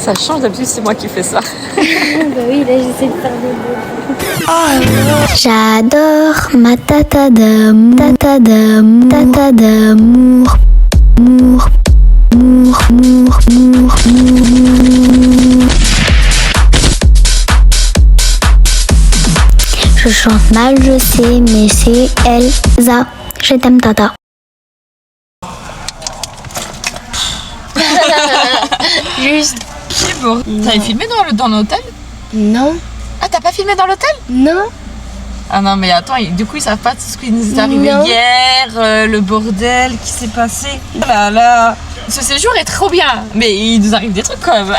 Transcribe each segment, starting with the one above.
Ça change, d'habitude c'est moi qui fais ça. Bah oui, là j'essaie de faire des mots. J'adore ma tata d'amour, tata d'amour, mour, mour, mour, mour, mour. Je chante mal, je sais, mais c'est Elsa. Je t'aime, tata. Juste. C'est beau. T'avais filmé dans l'hôtel? Non. Ah, t'as pas filmé dans l'hôtel? Non. Ah non, mais attends, du coup ils savent pas tout ce qui nous est arrivé Non. hier, le bordel qui s'est passé. Oh là là. Ce séjour est trop bien, mais il nous arrive des trucs quand même.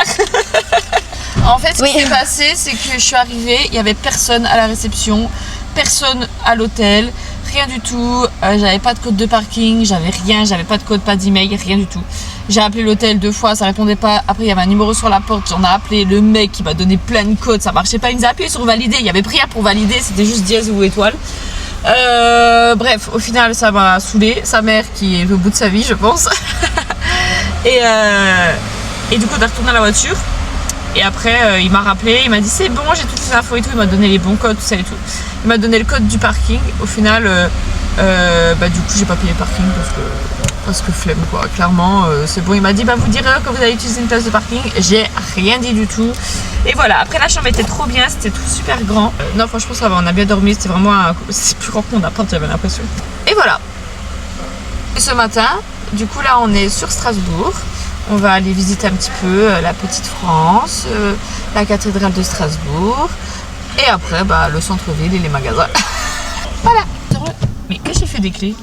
En fait, ce qui s'est passé, c'est que je suis arrivée, il y avait personne à la réception, personne à l'hôtel, rien du tout. J'avais pas de code de parking, j'avais rien, j'avais pas de code, pas d'email, rien du tout. J'ai appelé l'hôtel 2 fois, ça répondait pas. Après, il y avait un numéro sur la porte, j'en ai appelé. Le mec qui m'a donné plein de codes, ça marchait pas. Il nous a appuyé sur valider, il y avait rien pour valider, c'était juste dièse ou étoile. Bref, au final, ça m'a saoulé. Sa mère qui est au bout de sa vie, je pense. Et du coup, on est retourné à la voiture. Et après, il m'a rappelé, il m'a dit c'est bon, j'ai toutes les infos et tout. Il m'a donné les bons codes, tout ça et tout. Il m'a donné le code du parking. Au final, du coup, j'ai pas payé le parking parce que flemme quoi. Clairement, c'est bon. Il m'a dit vous direz que vous avez utilisé une place de parking. J'ai rien dit du tout. Et voilà. Après, la chambre était trop bien, c'était tout super grand. Non, franchement, ça va. On a bien dormi. C'était vraiment c'est plus grand que mon appart, j'avais l'impression. Et voilà. Et ce matin, du coup, là, on est sur Strasbourg. On va aller visiter un petit peu la petite France, la cathédrale de Strasbourg et après le centre-ville et les magasins. Voilà. Mais qu'est-ce que j'ai fait des clés?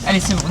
Allez, c'est bon.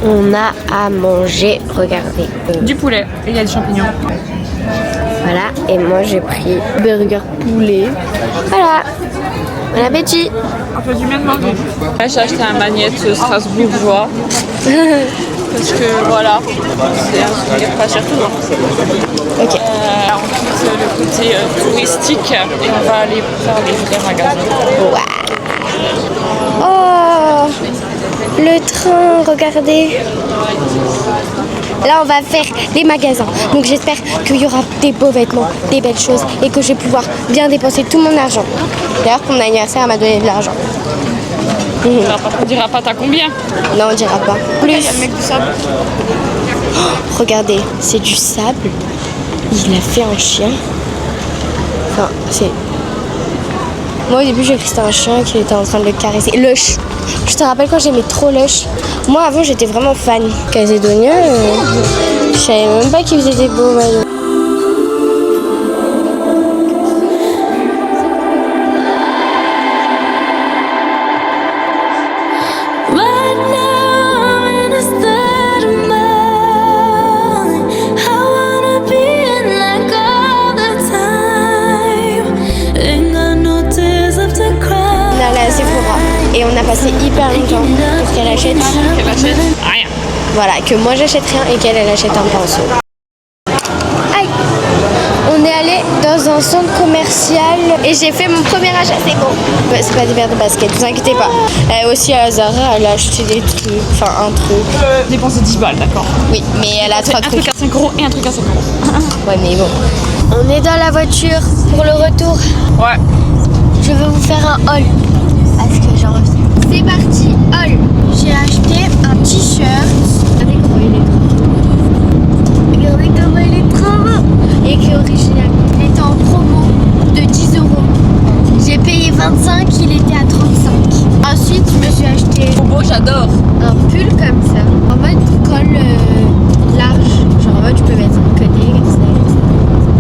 On a à manger, regardez. Du poulet, et il y a des champignons. Voilà, et moi j'ai pris burger poulet. Voilà, bon appétit. Un peu du bien de manger. J'ai acheté un magnète strasbourgeois. Parce que voilà, c'est un souvenir pas cher tout le monde. Ok. On quitte le côté touristique et on va aller faire les vrais magasins. Ouais. Le train, regardez. Là, on va faire les magasins. Donc, j'espère qu'il y aura des beaux vêtements, des belles choses et que je vais pouvoir bien dépenser tout mon argent. D'ailleurs, pour mon anniversaire, elle m'a donné de l'argent. On dira pas t'as combien? Non, on dira pas. Il y a le mec du sable. Regardez, c'est du sable. Il a fait un chien. Enfin, c'est... Moi, au début, j'ai cru que c'était un chien qui était en train de le caresser. Lush. Je te rappelle quand j'aimais trop Lush. Moi, avant, j'étais vraiment fan. Casédonia, je savais même pas qu'ils faisaient des beaux maillots. Et on a passé hyper longtemps pour qu'elle achète. Rien. Voilà, que moi j'achète rien et qu'elle achète un pinceau. Aïe. On est allé dans un centre commercial et j'ai fait mon premier achat, c'est bon. Ouais, c'est pas des paires de baskets, vous inquiétez pas. Elle aussi à Zara, elle a acheté des trucs, enfin un truc. Dépenser 10 balles, d'accord. Oui, mais elle a 3 Un trucs. truc à 5 euros et un truc à 5 euros. Ouais, mais bon. On est dans la voiture pour le retour. Ouais. Je vais vous faire un haul. Parce que j'en reviens. C'est parti, haul. J'ai acheté un t-shirt. Regardez comment il est trop. Regardez comment il est trop beau. Et qui est original. Il était en promo de 10 euros. J'ai payé 25, il était à 35. Ensuite, je me suis acheté Trop beau, j'adore. un pull comme ça. En mode col large. Genre en mode tu peux mettre un côté comme ça.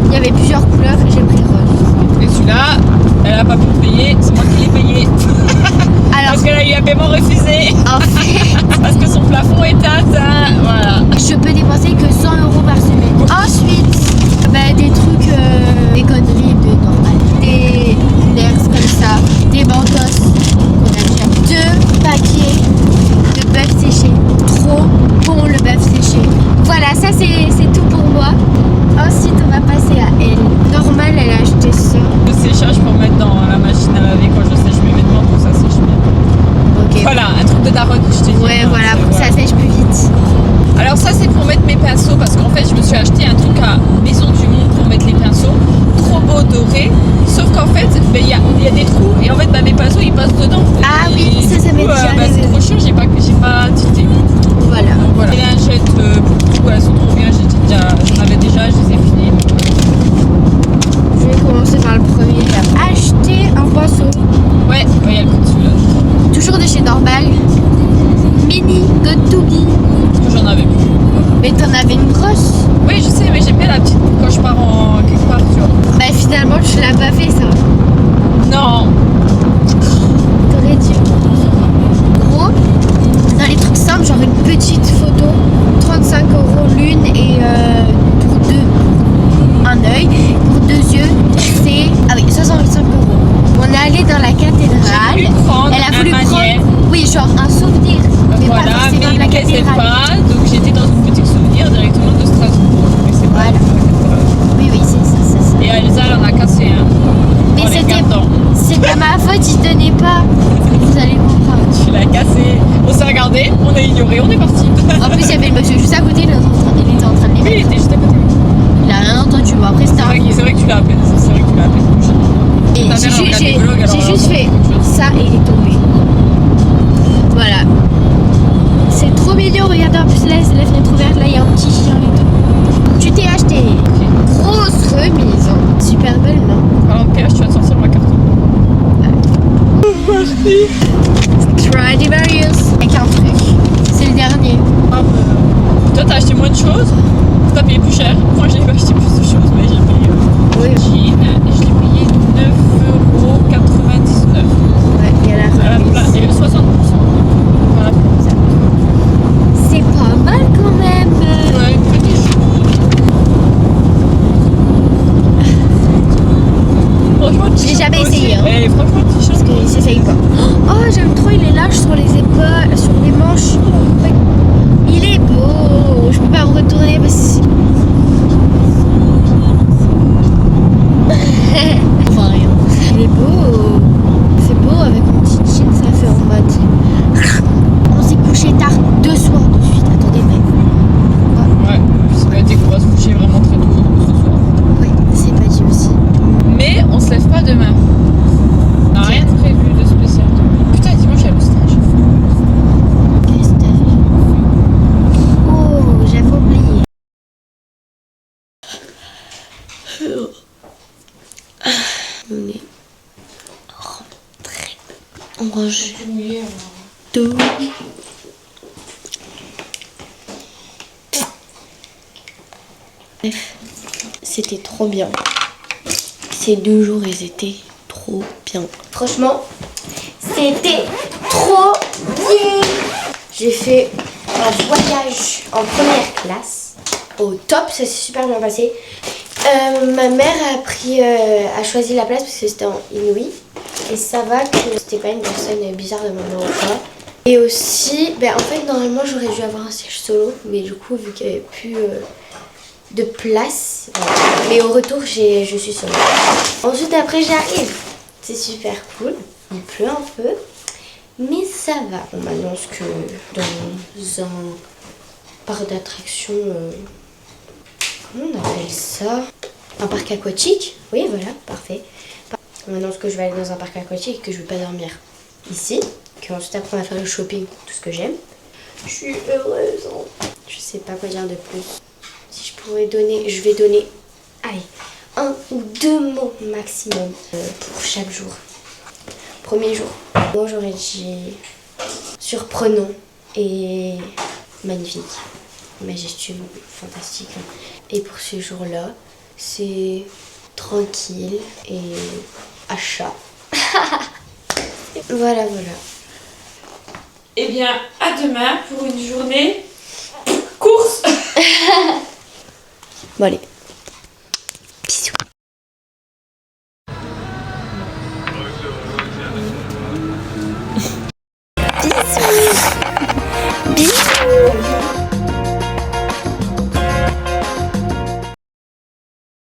Il y avait plusieurs couleurs et j'ai pris rose. Et celui-là, elle a pas pu le payer, c'est moi qui l'ai payé. Alors, Parce qu'elle a eu un paiement refusé. en fait, Parce que son plafond est atteint. Voilà. je peux dépenser que 100 euros par semaine. Ensuite, bah, des trucs, des conneries de normal. Des nerfs comme ça, des bantos qu'on a déjà. 2 paquets de bœuf séché. Trop bon le bœuf séché. Voilà, ça c'est tout pour moi. Ensuite, on va passer à elle. Normal, elle a acheté ça. Le séchage pour mettre dans la machine à laver quand je sèche mes vêtements pour que ça sèche bien. Ok. Voilà, un truc de daronne, je te dis. Ouais, voilà, pour que ça sèche plus vite. Alors ça c'est pour mettre mes pinceaux parce qu'en fait je me suis acheté un truc à Maison du Monde pour mettre les pinceaux. Trop beau doré. Sauf qu'en fait il y a des trous et en fait mes pinceaux ils passent dedans. Ah Et oui, ça du m'est coup, déjà c'est arrivé. trop chiant, j'ai pas tilté. Voilà. Voilà. Les lingettes pour tout, elles sont trop bien, j'en avais déjà, je les ai finies. Je vais commencer par le premier. Acheter un pinceau. Ouais, il y a le coup de celui-là. Toujours de chez Normal. Mini Good to Be. J'en avais plus. Mais t'en avais une grosse. Oui, je sais, mais j'aime bien la petite quand je pars en quelque part, tu vois. Bah finalement tu l'as pas fait ça. Non. T'aurais dû. Gros, dans les trucs simples, genre une petite photo, 35 euros l'une et pour deux, un œil. Pour 2 yeux, c'est 65 euros. On est allé dans la cathédrale. J'ai voulu prendre Elle a voulu un manière. prendre, oui, genre un souvenir, mais Voilà, pas forcément mais de la il ne plaisait cathédrale. pas, donc j'étais dans une boutique souvenir directement de Strasbourg. Mais c'est pas Voilà. Oui, c'est ça. Et Elsa, elle en a cassé un. Mais En les c'était regardant. pas ma faute, il tenait pas. Vous allez comprendre. Tu l'as cassé. On s'est regardé, on a ignoré, on est parti. En plus, il y avait le monsieur juste à côté, il était en train de les Oui, il mettre. était juste à côté. Il a rien entendu. Bon, après, c'était un vieux. C'est vrai que tu l'as appelé. C'est vrai que tu l'as appelé. Et Ta mère, elle regarde des vlogs, alors j'ai juste fait ça et il est tombé. Voilà. C'est trop mignon, regarde en plus là, c'est la fenêtre ouverte, là il y a un petit chien et tout. Tu t'es acheté. Grosse remise. Hein. Super belle, non? Alors, au pire, tu vas te sortir ma carte. Stradivarius. Avec un truc. C'est le dernier. Toi, t'as acheté moins de choses, t'as payé plus cher. Moi, j'ai acheté plus de choses, mais j'ai payé. Oui. Jean, je l'ai payé 9,99 €. Ouais, il y a la À la remise. place, il y a eu 60%. Voilà. C'est pas mal quand même. Ouais, petit. Franchement, J'ai jamais essayé, hein. Eh, franchement, t-shirt. Parce qu'il s'essaye pas. Oh, j'aime trop, il est large sur les épaules, sur les manches. Ouais. Il est beau. Je peux pas me retourner parce que... Enfin, rien. Il est beau. C'est beau avec mon petit jean, ça fait en mode... On s'est couché On est rentré. On range tout. Bref, c'était trop bien. Ces 2 jours, ils étaient trop bien. Franchement, c'était trop bien. J'ai fait un voyage en première classe. Au top, ça s'est super bien passé. Ma mère a choisi la place parce que c'était en Inouï. Et ça va que c'était pas une personne bizarre de m'emmener au choix. Et aussi, en fait, normalement, j'aurais dû avoir un siège solo. Mais du coup, vu qu'il n'y avait plus de place, mais au retour, je suis solo. Ensuite, après, j'arrive. C'est super cool. Il pleut un peu. Mais ça va. On m'annonce que dans un parc d'attractions... comment on appelle ça? Un parc aquatique? Oui, voilà, parfait. On m'annonce que je vais aller dans un parc aquatique et que je vais pas dormir ici. Qu'ensuite après on va faire le shopping, tout ce que j'aime. Je suis heureuse. Je sais pas quoi dire de plus. Si je pourrais donner, je vais donner, allez, 1 ou 2 mots maximum pour chaque jour. Premier jour. Moi j'aurais dit surprenant et magnifique. Majestueux, fantastique. Et pour ce jour-là, c'est tranquille et achat. Voilà. Eh bien, à demain pour une journée course. Bon allez. Bisous. Bisous. Bisous.